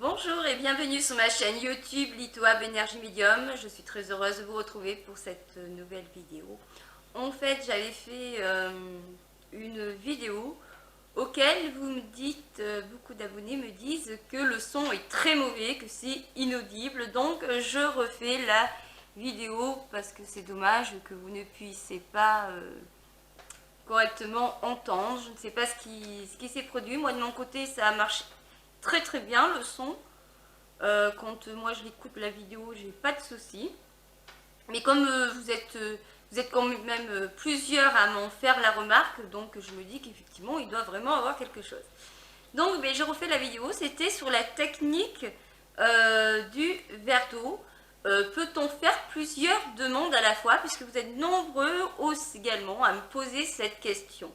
Bonjour et bienvenue sur ma chaîne YouTube LithoHub Énergie Médium. Je suis très heureuse de vous retrouver pour cette nouvelle vidéo. En fait, j'avais fait une vidéo auquel vous me dites, beaucoup d'abonnés me disent que le son est très mauvais, que c'est inaudible. Donc je refais la vidéo parce que c'est dommage que vous ne puissiez pas correctement entendre. Je ne sais pas ce qui s'est produit. Moi de mon côté ça marche très bien le son. Quand moi je l'écoute la vidéo, j'ai pas de soucis. Mais comme vous êtes quand même plusieurs à m'en faire la remarque, donc je me dis qu'effectivement il doit vraiment avoir quelque chose. Donc ben, je refais la vidéo, c'était sur la technique du verre d'eau. Peut-on faire plusieurs demandes à la fois, puisque vous êtes nombreux aussi également à me poser cette question.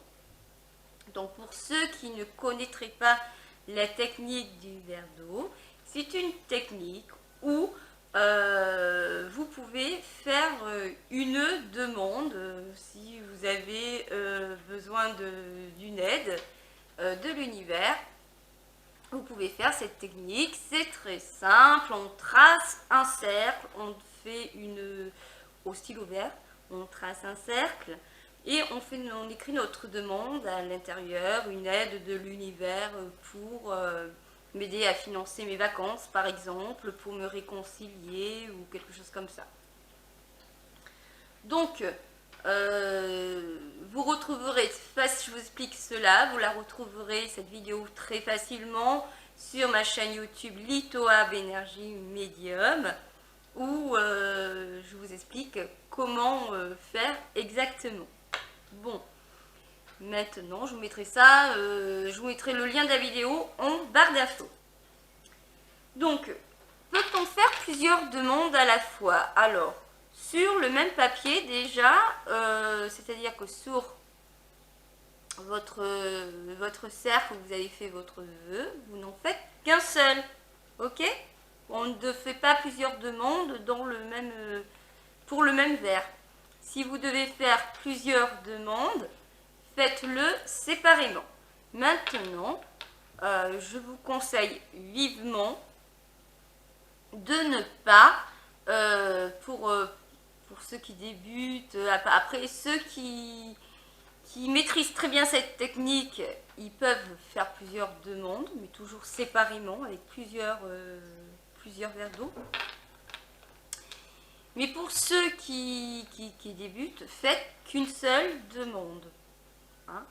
Donc pour ceux qui ne connaîtraient pas la technique du verre d'eau, c'est une technique où vous pouvez faire une demande si vous avez besoin d'une aide de l'univers. Vous pouvez faire cette technique, c'est très simple, on trace un cercle, on fait au stylo vert, on trace un cercle et on écrit notre demande à l'intérieur, une aide de l'univers pour m'aider à financer mes vacances par exemple, pour me réconcilier ou quelque chose comme ça. Donc vous retrouverez, si je vous explique cela, vous la retrouverez cette vidéo très facilement sur ma chaîne YouTube LithoHub Énergie Médium, où je vous explique comment faire exactement. Bon, maintenant je vous mettrai ça, je vous mettrai le lien de la vidéo en barre d'infos. Donc, peut-on faire plusieurs demandes à la fois? Alors, sur le même papier déjà, c'est-à-dire que sur votre cercle où vous avez fait votre vœu, vous n'en faites qu'un seul, ok? On ne fait pas plusieurs demandes dans pour le même verre. Si vous devez faire plusieurs demandes, faites-le séparément. Maintenant, je vous conseille vivement de ne pas, pour ceux qui débutent, après ceux qui maîtrisent très bien cette technique, ils peuvent faire plusieurs demandes, mais toujours séparément, avec plusieurs verres d'eau. Mais pour ceux qui débutent, faites qu'une seule demande, hein,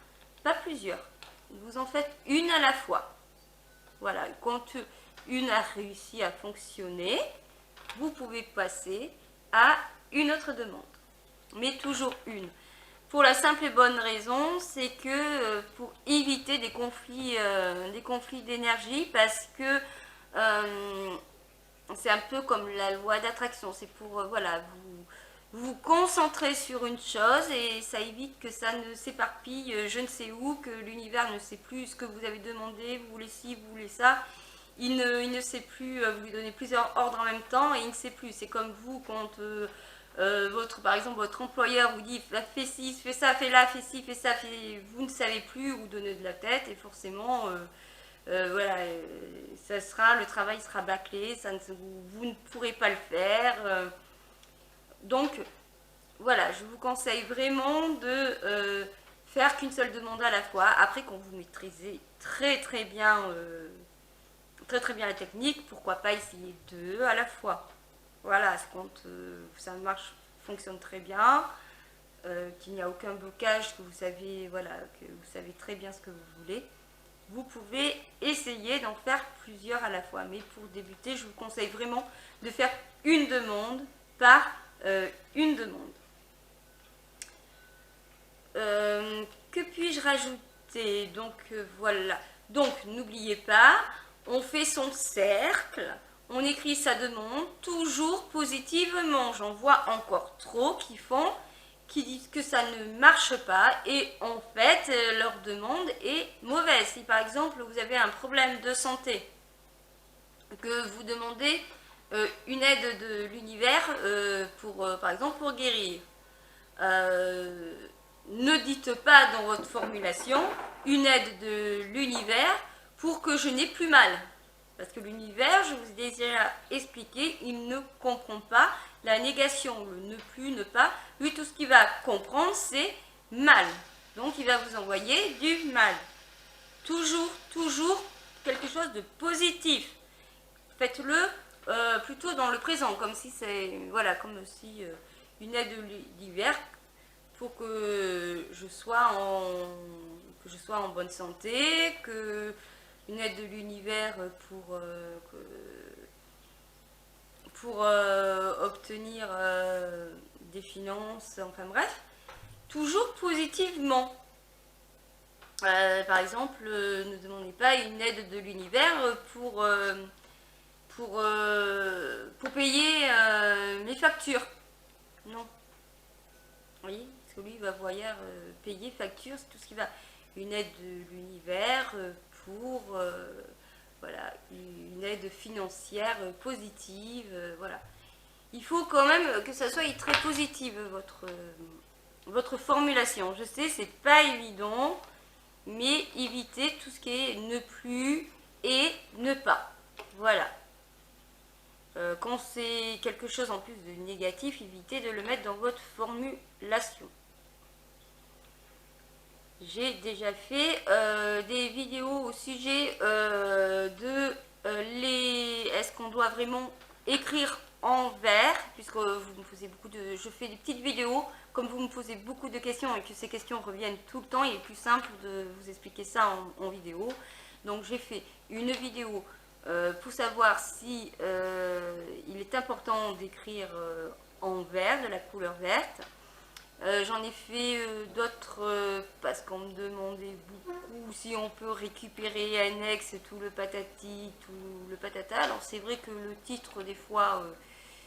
pas plusieurs. Vous en faites une à la fois. Voilà, quand une a réussi à fonctionner, vous pouvez passer à une autre demande, mais toujours une. Pour la simple et bonne raison, c'est que pour éviter des conflits d'énergie, parce que c'est un peu comme la loi d'attraction, c'est pour voilà, vous concentrez sur une chose et ça évite que ça ne s'éparpille je ne sais où, que l'univers ne sait plus ce que vous avez demandé, vous voulez ci, vous voulez ça. Il ne sait plus, vous lui donnez plusieurs ordres en même temps et il ne sait plus. C'est comme vous quand par exemple votre employeur vous dit fais ci, fais ça, fais là, fais ci, fais ça, vous ne savez plus où donner de la tête et forcément voilà, le travail sera bâclé, vous ne pourrez pas le faire. Donc voilà, je vous conseille vraiment de faire qu'une seule demande à la fois. Après, quand vous maîtrisez très bien la technique, pourquoi pas essayer deux à la fois. Voilà, quand ça marche, fonctionne très bien, qu'il n'y a aucun blocage, que vous savez, voilà, que vous savez très bien ce que vous voulez, vous pouvez essayer d'en faire plusieurs à la fois. Mais pour débuter, je vous conseille vraiment de faire une demande par une demande. Que puis-je rajouter? Donc voilà. Donc n'oubliez pas, on fait son cercle, on écrit sa demande toujours positivement. J'en vois encore trop qui disent que ça ne marche pas et en fait leur demande est mauvaise. Si par exemple vous avez un problème de santé, que vous demandez une aide de l'univers par exemple pour guérir, ne dites pas dans votre formulation une aide de l'univers pour que je n'ai plus mal. Parce que l'univers, je vous ai déjà expliqué, il ne comprend pas la négation, le ne plus, ne pas. Lui, tout ce qu'il va comprendre, c'est mal. Donc, il va vous envoyer du mal. Toujours, toujours quelque chose de positif. Faites-le plutôt dans le présent, comme si c'est, voilà, comme si une aide d'hiver pour que je sois en bonne santé, que une aide de l'univers pour obtenir des finances, enfin bref, toujours positivement. Par exemple, ne demandez pas une aide de l'univers pour payer mes factures. Non. Vous voyez, parce que lui, il va vouloir payer facture, c'est tout ce qui va. Une aide de l'univers pour voilà, une aide financière positive, voilà. Il faut quand même que ça soit très positive votre formulation. Je sais, c'est pas évident, mais évitez tout ce qui est ne plus et ne pas. Voilà. Quand c'est quelque chose en plus de négatif, évitez de le mettre dans votre formulation. J'ai déjà fait des vidéos au sujet de est-ce qu'on doit vraiment écrire en vers, puisque vous me posez beaucoup de... Je fais des petites vidéos, comme vous me posez beaucoup de questions et que ces questions reviennent tout le temps, il est plus simple de vous expliquer ça en vidéo. Donc j'ai fait une vidéo pour savoir si il est important d'écrire en vert, de la couleur verte. J'en ai fait d'autres parce qu'on me demandait beaucoup si on peut récupérer annexe tout le patati, tout le patata. Alors c'est vrai que le titre des fois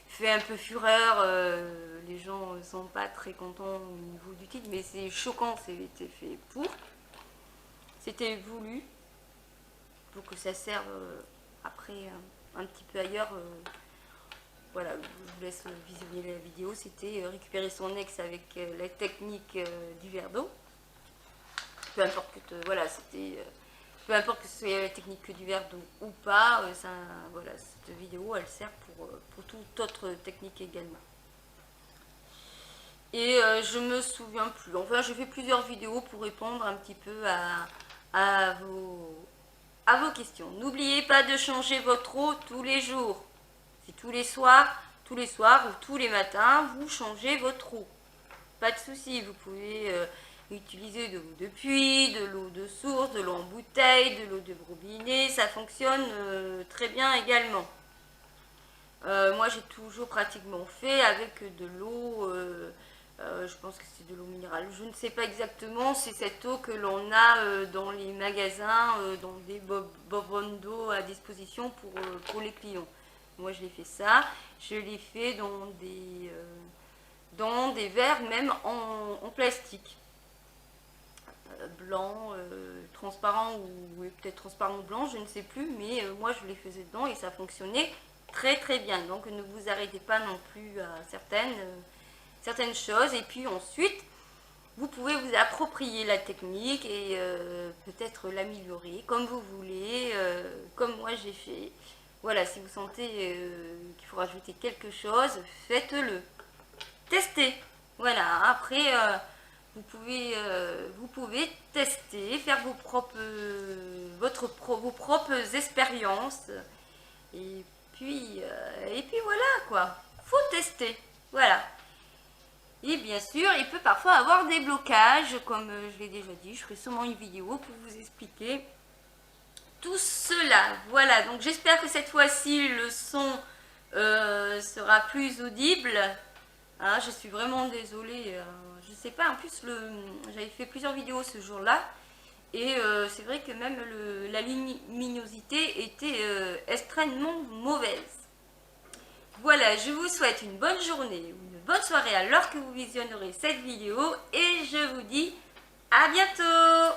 fait un peu fureur, les gens ne sont pas très contents au niveau du titre, mais c'est choquant, c'était fait pour. C'était voulu pour que ça serve après un petit peu ailleurs. Voilà, je vous laisse visionner la vidéo. C'était récupérer son ex avec la technique du verre d'eau. Peu importe que voilà, c'était peu importe que ce soit la technique du verre d'eau ou pas. Voilà, cette vidéo, elle sert pour toute autre technique également. Et je me souviens plus. Enfin, j'ai fait plusieurs vidéos pour répondre un petit peu à vos questions. N'oubliez pas de changer votre eau tous les jours. Si tous les soirs ou tous les matins, vous changez votre eau. Pas de souci, vous pouvez utiliser de l'eau de puits, de l'eau de source, de l'eau en bouteille, de l'eau de robinet, ça fonctionne très bien également. Moi j'ai toujours pratiquement fait avec de l'eau, je pense que c'est de l'eau minérale, je ne sais pas exactement, c'est cette eau que l'on a dans les magasins, dans des bonbonnes d'eau à disposition pour les clients. Moi je l'ai fait ça, je l'ai fait dans des verres même en plastique. Blanc, transparent ou peut-être transparent blanc, je ne sais plus, mais moi je les faisais dedans et ça fonctionnait très très bien. Donc ne vous arrêtez pas non plus à certaines choses, et puis ensuite vous pouvez vous approprier la technique et peut-être l'améliorer comme vous voulez, comme moi j'ai fait. Voilà, si vous sentez qu'il faut rajouter quelque chose, faites-le. Testez. Voilà, après vous pouvez tester, faire vos propres expériences. Et puis voilà quoi. Faut tester. Voilà. Et bien sûr, il peut parfois avoir des blocages, comme je l'ai déjà dit. Je ferai sûrement une vidéo pour vous expliquer tout cela. Voilà, donc j'espère que cette fois-ci le son sera plus audible. Hein, je suis vraiment désolée. Je sais pas, en plus j'avais fait plusieurs vidéos ce jour-là. Et c'est vrai que même la luminosité était extrêmement mauvaise. Voilà, je vous souhaite une bonne journée ou une bonne soirée à l'heure que vous visionnerez cette vidéo. Et je vous dis à bientôt!